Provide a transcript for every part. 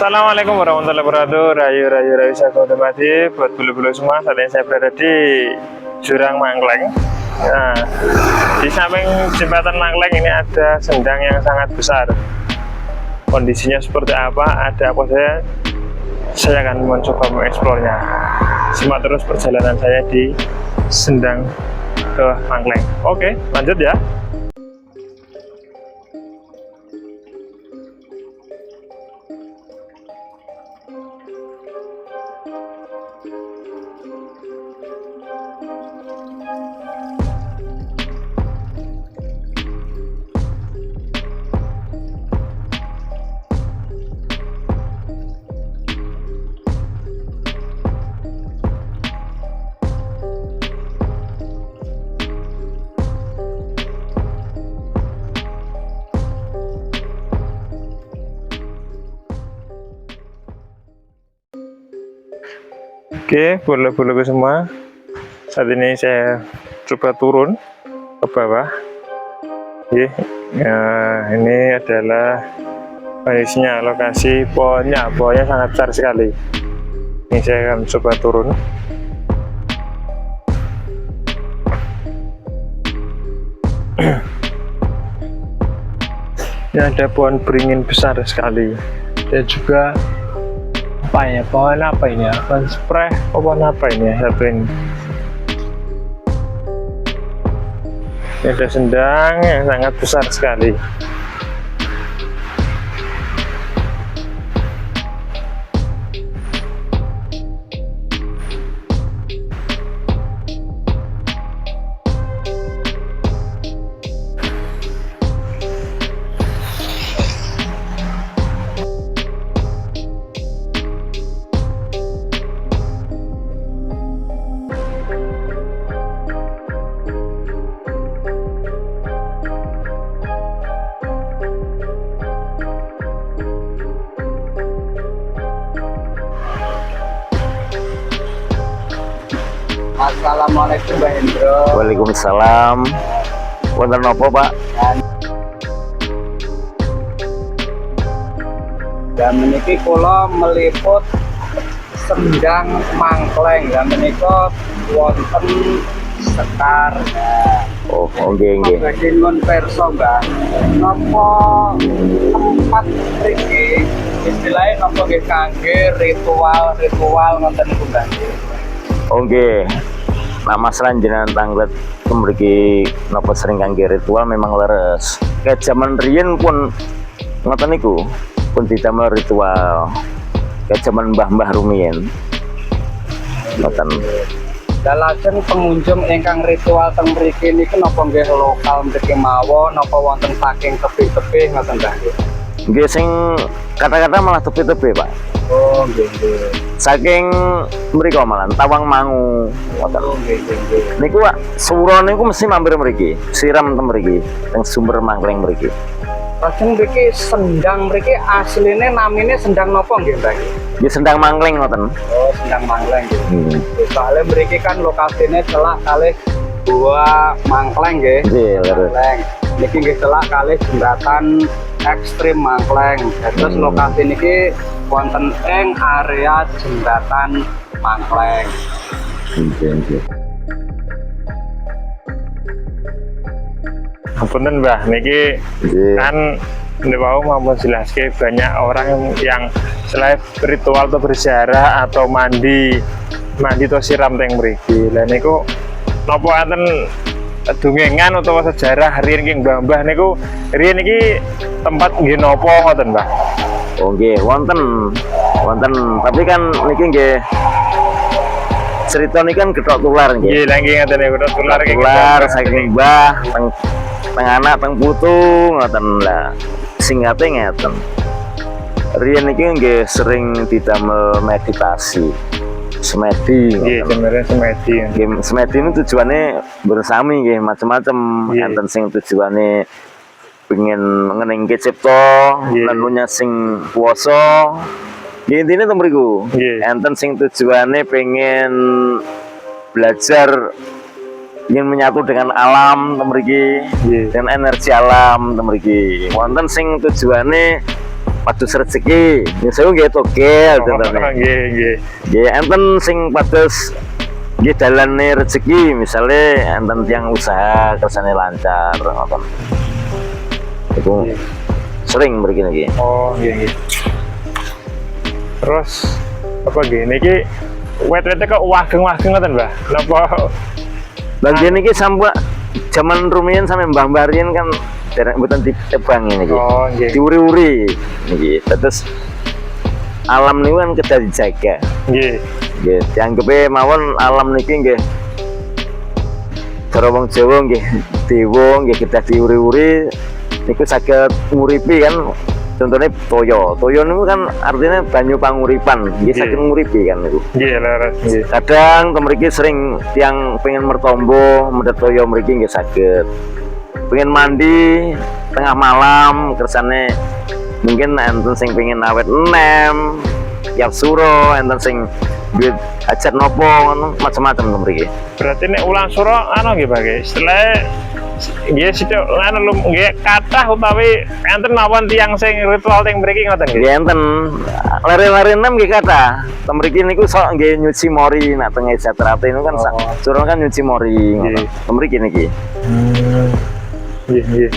Assalamualaikum warahmatullahi wabarakatuh. Rayu saya hormati buat bulu-bulu semua. Saat ini saya berada di Jurang Mangkleng. Nah, di samping jembatan Mangkleng ini ada sendang yang sangat besar. Kondisinya seperti apa? Ada apa saja? Saya akan mencoba mengeksplornya. Simak terus perjalanan saya di Sendang ke Mangkleng. Oke, lanjut ya. Oke, bulu-bulu semua. Saat ini saya coba turun ke bawah. Oke, nah, ini adalah kondisinya, lokasi pohonnya sangat besar sekali. Ini saya akan coba turun. Ini ada pohon beringin besar sekali. Dan juga apa ya, pohon apa ini ya, pohon spray, pohon apa ini ya, satu ini. Ini ada sendang yang sangat besar sekali. Assalamualaikum Mbak Hendro. Waalaikumsalam. Wonten napa, Pak? Dan meniki kula meliput Sendang Mangkleng. Dan menika wonten Sekar. Oh, nggih. Badhe nyuwun pirsa, Mbak. Napa tempat mriki istilahnya napa nggih kangge ritual ngoten niku, Mbak? Oh, nggih. Nah, masalah jenengan tanglet mriki napa sering kangge ritual memang leres. Kayak zaman riyen pun ngoten niku, pun didamel ritual. Kayak zaman mbah-mbah rumiyin. Ngoten. Lajeng pengunjung ingkang ritual teng mriki niku napa nggih lokal mriki mawon napa wonten saking tebih-tebih ngoten Mbah? Nggih, sing kata-kata malah tepi-tepi, Pak. Oh, nggih. Saking mriko malah Tawangmangu. Ngoten. Oh, nggih. Niku Pak, sura niku mesti mampir mriki, siram teng mriki, teng sumber Mangkleng mriki. Lajeng mriki Sendang mriki asline namine Sendang napa nggih, Mbah? Nggih, Sendang Mangkleng ngoten. Oh, Sendang Mangkleng nggih. Soale mriki kan lokasine celak kalih Gua Mangkleng nggih. Nggih, leres. Niki nggih celak kalih jembatan ekstrim Mangkleng. Terus lokasi niki wonten ing area jembatan Mangkleng. Nggih. Punten Mbah, niki kan mau menjelaskan banyak orang yang selain ritual atau berziarah atau mandi atau siram teng mriki. Lah niku napa enten dungengan utawa sejarah riyen nggih Mbah niku riyen iki tempat nggih napa ngoten Mbah? Oh nggih, wonten. Tapi kan niki nggih cerita niki kan gethok tular nggih. Nggih, lha nggih ngaten gethok tular Tular saking Mbah teng anak teng putu ngoten lah. Singkate ngeten. Riyen niki nggih sering didamel meditasi. Semedi. Nggih, sebenarnya semedi. Semedi ini tujuannya bersami nggih macam-macam. Enten sing tujuane pengen ngeningke cipta, lalunya sing puasa. Intinya teng mriku. Enten sing tujuane pengen belajar, ingin menyatu dengan alam mriki, dengan energi alam mriki. Wonten sing tujuane padus rezeki nyusul nggih togel Oh, contohnya nggih. nggih enten sing padus nggih dalane rezeki misalnya enten tiang usaha kersane lancar ngoten itu Nggih. sering mriki niki Oh, nggih. Terus apa nggih niki wet-wete kok wageng-wageng ngoten, Mbah? Napa lan niki sampai zaman rumiyin sampe mbah-mbah riyen kan derek mboten ditebang niki Oh, nggih. diuri-uri niki terus alam niku kan kedah dijaga Nggih. nggih dianggepe mawon alam niki nggih cara wong Jawa nggih dewa nggih kedah diuri-uri niku saged nguripi kan contohnya toyo niku kan artinya banyu panguripan nggih Nggih. saged nguripi kan niku Nggih, leres. Nggih. kadang mriki sering tiang pengen mertombo medhot toyo mriki nggih saged pengen mandi tengah malam kersane mungkin enten sing pengen awet enem tiap suro enten sing duit hajat nopo ngono macam-macam to mriki Berarti nek ulang sura anu nggih, Pak. Istilah nggih sithik anu nggih kathah utawi enten mawon tiyang sing ritual teng mriki ngoten nggih. nggih enten lari-lari enem nggih kata to mriki niku sok nggih nyuci mori nak teng Jatrate niku kan Oh. suro kan nyuci mori ngono Nggih. to mriki niki Nggih.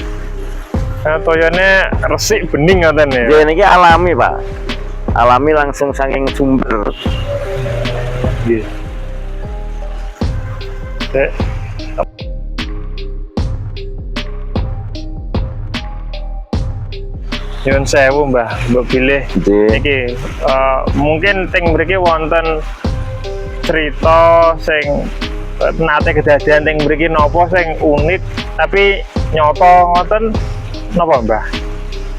Toyone resik bening ngoten ya. nggih niki alami Pak alami langsung saking sumber Nggih. Dek. Nyuwun sewu, Mbah, mbok pilih nggih iki mungkin teng mriki wonten cerita sing nate kedadian teng mriki napa sing unik tapi nyoto ngoten napa, Mbah?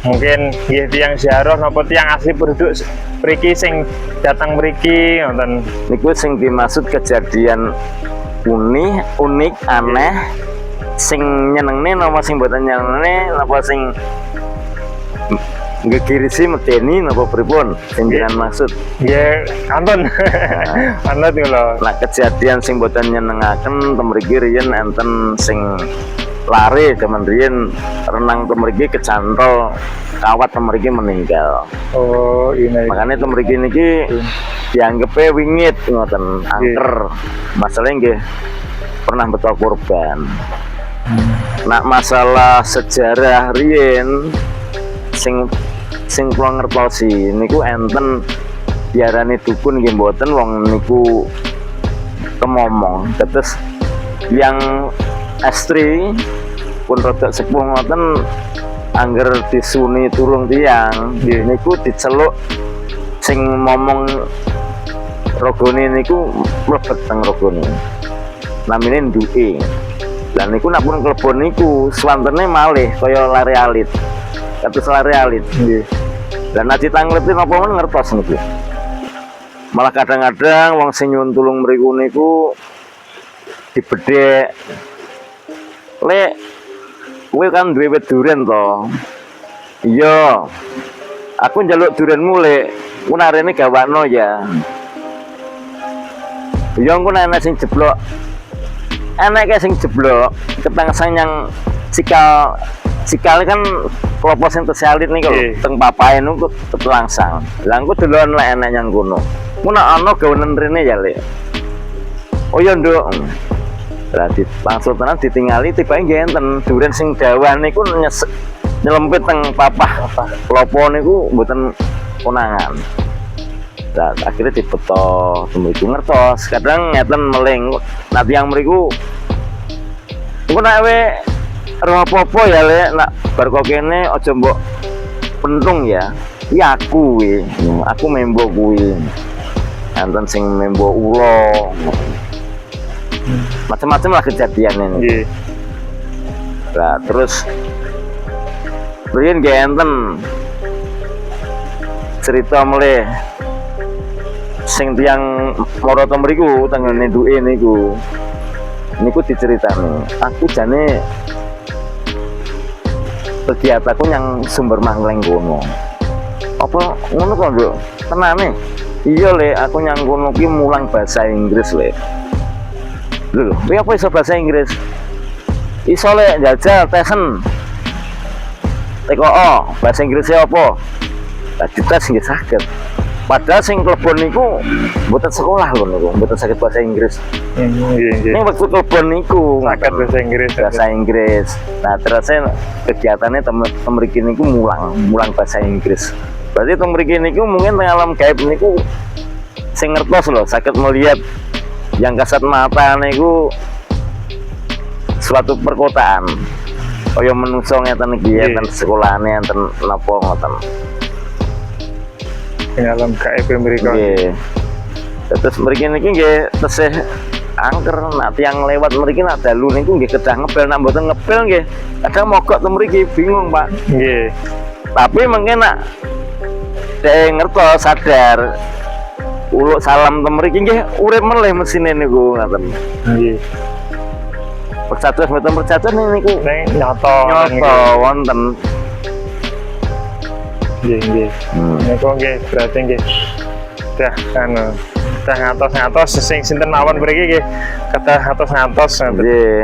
Mungkin nggih tiyang ziarah napa tiyang asli penduduk mriki sing datang mriki ngoten. niku sing dimaksud kejadian unik aneh sing nyenengne napa sing mboten nyenengne napa sing ngegirisi medeni napa pripun sing jenengan maksud Nggih, kanten. Kanten kula. nah kejadian sing mboten nyenengaken temriki riyen enten sing lari jaman riyen renang temriki kecantol kawat temriki meninggal Oh, ini. makanya temriki niki dianggepe wingit ngoten angker masalahnya nggih pernah betul korban nah masalah sejarah riyen sing kula ngertosi niku enten diarani dukun nggih mboten wong niku kemomong terus yang estri pun rada sepuh ngoten angger disuni turung tiang niku diceluk sing momong rogone niku mlebet teng rogone namine nduke lan niku nak pun klebon niku swantene malih kaya lari alit kados lari alit nggih lan nek ditangleti napa men ngertos niku malah kadang-kadang wong sing nyuwun tulung mriku niku dibedhek lek kowe kan duwe wit duren to iya aku njaluk durenmu lek ku narene gawakno ya iya engko nek sing jeblok enek sing jeblok ketengsang yang cikal kan klopo sing tersalit niku lho teng papahe niku langsang lha engko delon lek enek yang kono ku nek ana gawenan rene ya lek oh iya nduk berarti langsung tenan ditingali tiba nggih enten duren sing dawan niku nyelempit teng papah klopo niku mboten konangan. Nah, akhirnya dibeto mriku ngertos kadang ngeten meling nah tiyang mriku engko nek we roh apa-apa ya lek nak bar kok kene aja mbok pentung ya iki aku membo kuwi enten sing membo ula macam-macam lah kejadian ini. Nggih. Nah, terus riyen nggih enten cerita mulai sing tiyang Moroto mriku tengene duke niku diceritani aku jane kegiatanku yang sumber Mangleng kono apa ngono kok Nduk tenane iya le aku yang kono ki mulang bahasa Inggris le lho kowe apa iso bahasa Inggris iso le njajal tesen TKO bahasa Inggrisnya apa Tadi tes nggih saged. Padahal sing klebon niku mboten sekolah lho niku, mboten saged bahasa Inggris. Nggih, nggih. Ini waktu klebon niku Saged bahasa Inggris. bahasa Inggris. Nah, terus kegiatannya mriki niku mulang bahasa Inggris. Berarti mriki niku mungkin teng alam gaib niku sing ngertos lho, saged melihat yang kasat mata niku suatu perkotaan. Kaya menungso ngeten iki Nggih. enten sekolahane enten napa ngoten. Ing alam gaib mriko. Nggih. Terus mriki niki nggih tesih angker nak tiyang lewat mriki nak dalu niku nggih kedah ngepel nak mboten ngepel nggih kadang mogok teng mriki bingung Pak. Nggih. Tapi mungkin nak dhek ngertos sadar uluk salam teng mriki nggih urip melih mesine niku ngaten. Nggih. Percatus mboten percatus niku Ning nyoto. nyoto wonten. Nggih, nggih. Niku nggih berarti nggih. Dah anu, dah ngatos-ngatos sing sinten mawon mriki nggih. Kedah ngatos-ngatos ngoten. Nggih.